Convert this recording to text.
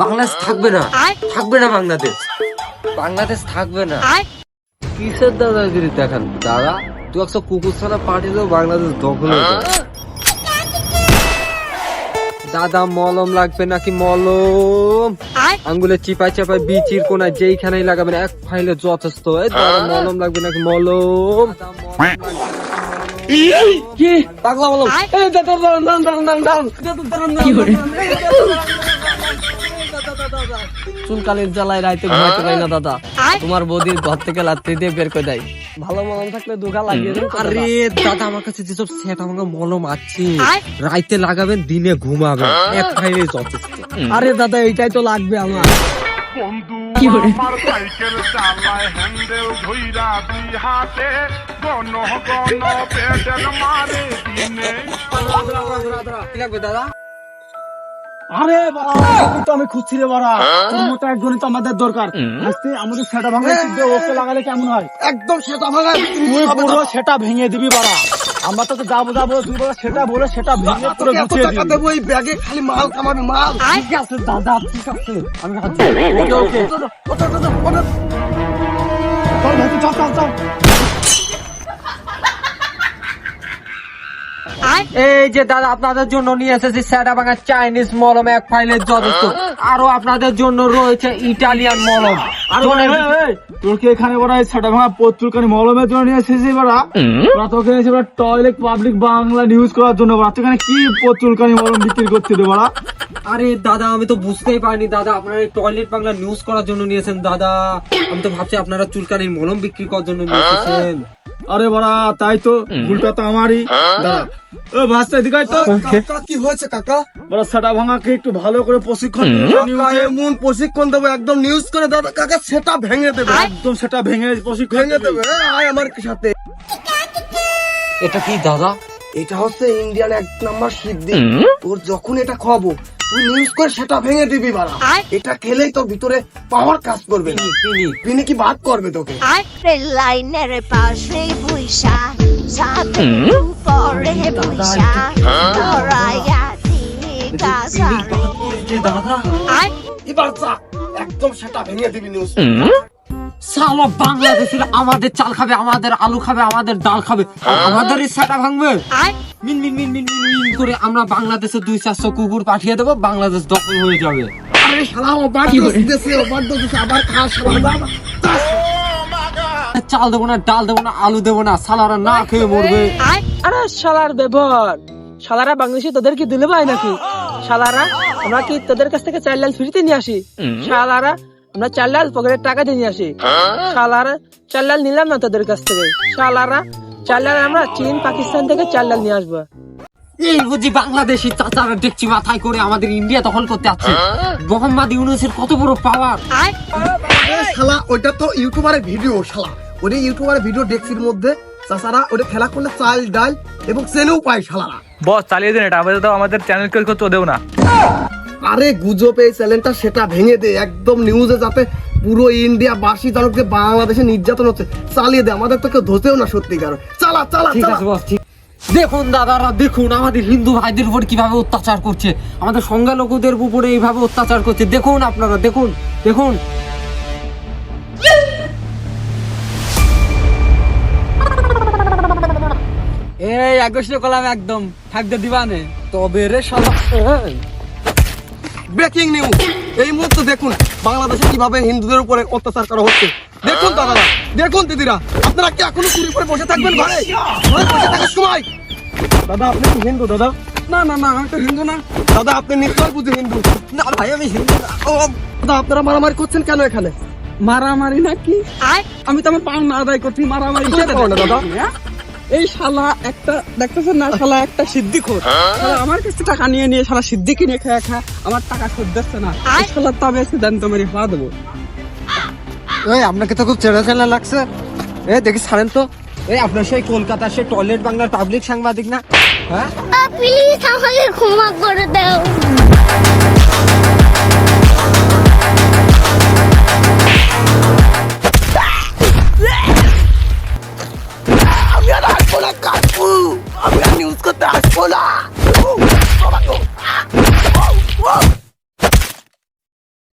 বাংলাদেশ থাকবে না, থাকবে না বাংলাদেশ, বাংলাদেশ থাকবে না। কিসের দাদাগিরি দেখান দাদা? তুই একটা কুকুর ছানা পাঠিয়ে বাংলাদেশ দখল হয়ে যাবে। দাদা মলম লাগবে নাকি? মলম আঙ্গুলে চিপাই চাপাই বিচির কোনায় যেইখানেই লাগাবেন এক ফাইলে যথেষ্ট। দাদা মলম লাগবে নাকি? মলম কি পাগলা মলম? চুলকালির জ্বালায় রাইতে ঘুমাইতে পারি না দাদা। তোমার বৌদির ঘর থেকে লাত্তি দিয়ে বের করে দেয়। ভালো মলম থাকলে দুগা লাগিয়ে দেন। আরে দাদা আমার কাছে যেসব সেট আমাকে মলম আছে, রাইতে লাগাবেন দিনে ঘুমাবেন এক ফাইলে যথেষ্ট। আরে দাদা এইটাই তো লাগবে আমার। বন্ধু আমার সাইকেল চালায় হ্যান্ডেল ধইরা দুই হাতে গণ গণ পেডেল মারে দিনে। কি লাগবে দাদা? আরে বাবা তো আমি খুঁজছি রে বাড়া, তোর মতো একজনই তো আমাদের দরকার। আজকে আমাদের সেটা ভাঙা চিপে ওকে লাগালে কেমন হয়? একদম সেটা ভাঙা। তুই পুরো সেটা ভেঙে দিবি বাড়া। আমরা তো যাবো তুই বলে সেটা বলে সেটা ভেঙে পুরো গুছিয়ে দিবি। ওই ব্যাগে খালি মাল কামাবি মাল। ঠিক আছে দাদা, ঠিক আছে আমি ভাবছি। ওকে চল ভাই, চল এই যে দাদা আপনাদের জন্য নিয়ে এসেছি সেটা ভাঙা চাইনিজ মলম এক ফাইলে যথেষ্ট। আরো আপনাদের জন্য রয়েছে ইটালিয়ান মলম। তোর কি এখানে বড় সেটা ভাঙা পত্রকানি মলমের জন্য নিয়ে এসেছিস বড়া? ওরা তোকে টয়লেট পাবলিক বাংলা নিউজ করার জন্য বড়া। তুই এখানে কি পত্রকানি মলম বিক্রি করছিস রে বড়া? আরে দাদা আমি তো বুঝতেই পারিনি দাদা আপনারা টয়লেট বাংলা নিউজ করার জন্য নিয়েছেন দাদা। আমি তো ভাবছি আপনারা চুলকানির মলম বিক্রি করার জন্য নিয়েছেন। আরে বড়া তাই তো, ভুলটা তো আমারই। দাঁড়া ও ভাস্তা এদিকে আয় তো। কি হয়েছে কাকা? বড়া সেটা ভাঙাকে একটু ভালো করে প্রশিক্ষণ এমন প্রশিক্ষণ দেবো একদম নিউজ করে দাদা কাকা সেটা ভেঙে দেবে, একদম সেটা ভেঙে প্রশিক্ষণ দেবে। আয় আমার সাথে। এটা কি দাদা? এটা হচ্ছে ইন্ডিয়ান এক নাম্বার সিদ্ধি। তোর যখন এটা খাবো তুই নিউজ করে সেটা ভেঙে দিবি বাড়া। এটা খেলেই তোর ভিতরে পাওয়ার কাজ করবে। তিনি কি বাদ করবে তোকে? লাইনের পাশে বৈশা সাথে পরে বৈশা ধরাইয়া দাদা এবার যা একদম সেটা ভেঙে দিবি নিউজ। সালা বাংলাদেশের আমাদের চাল খাবে, আমাদের আলু খাবে, আমাদের ডাল খাবে, আমাদের সেটা ভাঙবে। মিন মিন মিন মিন মিন মিন করে আমরা বাংলাদেশে 200-400 কুকুর পাঠিয়ে দেবো, বাংলাদেশ দখল হয়ে যাবে। আরে শালা ওবার দেশে আবার খাস চাল দেবো না, ডাল দেবো না, আলু দেবো না, সালারা না খেয়ে মরবে। আরে শালার ব্যবহার, শালারা বাংলাদেশে তোদের কি দিলে ভাই নাকি? শালারা আমরা কি তোদের কাছ থেকে 4 লাখ ফ্রিতে নিয়ে আসি? শালারা আমরা 4 লাখ পকেটের টাকা দিয়ে নিয়ে আসি। শালারা 4 লাখ নিলাম না তোদের কাছ থেকে। শালারা 4 লাখ আমরা চীন পাকিস্তান থেকে 4 লাখ নিয়ে আসবো। এই বুঝি বাংলাদেশি চাচারা দেখছি মাথায় করে আমাদের ইন্ডিয়া দখল করতে আছে। মোহাম্মদ ইউনূসের কত বড় পাওয়ার। শালা ওইটা তো ইউটিউবারের ভিডিও, শালা ওই ইউটিউবারের ভিডিও ডেক্সির মধ্যে চাচারা ওটা খেলা করলে চাল ডাল এবং চেনেও পায় শালারা। বস চালিয়ে দেন এটা, আমাদের তো আমাদের চ্যানেল কেউ তো দেও না। আরে গুজব এই চ্যানেলটা সেটা ভেঙে দে একদম নিউজে, যাতে পুরো ইন্ডিয়া বাসী জানুক যে বাংলাদেশে নির্যাতন হচ্ছে। চালিয়ে দে, আমাদের তো কেউ ধরতেও না সত্যিকার। চালা চালা ঠিক আছে বস, ঠিক। দেখুন দাদারা দেখুন আমাদের হিন্দু ভাইদের উপর কিভাবে অত্যাচার করছে, আমাদের সংখ্যালঘুদের উপরে এইভাবে অত্যাচার করছে। দেখুন আপনারা দেখুন দেখুন। এই আগস্টে কলাম একদম থাকতে দিবানে। তবে রে শালা ব্রেকিং নিউজ এই মুহূর্তে দেখুন বাংলাদেশে কিভাবে হিন্দুদের উপরে অত্যাচার করা হচ্ছে। দেখুন দাদারা, দেখুন দিদিরা, আপনারা কি এখনো চুরি করে বসে থাকবেন ঘরে? বসে থাকার সময় দাদা আপনি কি হিন্দু দাদা? না না না আমি তো হিন্দু না দাদা, আপনি নিশ্চয় বুঝি হিন্দু। না ভাই আমি হিন্দু না। ও দাদা আপনারা মারামারি করছেন কেন এখানে? মারামারি নাকি? আমি তো আমার পাওনা আদায় করছি। মারামারি কিসের পাওনা দাদা? এই শালা একটা দেখতেছেন না, শালা একটা সিদ্দিখোর। শালা আমার কাছে টাকা নিয়ে নিয়ে শালা সিদ্দি কিনে খেয়ে খা আমার টাকা শোধ দিচ্ছে না। এই শালা তবে এসে দেন তো মেরে ফেলা দেবো। এই আপনাকে তো খুব চেনা চেনা লাগছে। এই দেখি ছাড়েন তো। এই আপনার সেই কলকাতার সেই টয়লেট বাংলার পাবলিক সাংবাদিক না? হ্যাঁ প্লিজ আমাকে ক্ষমা করে দাও।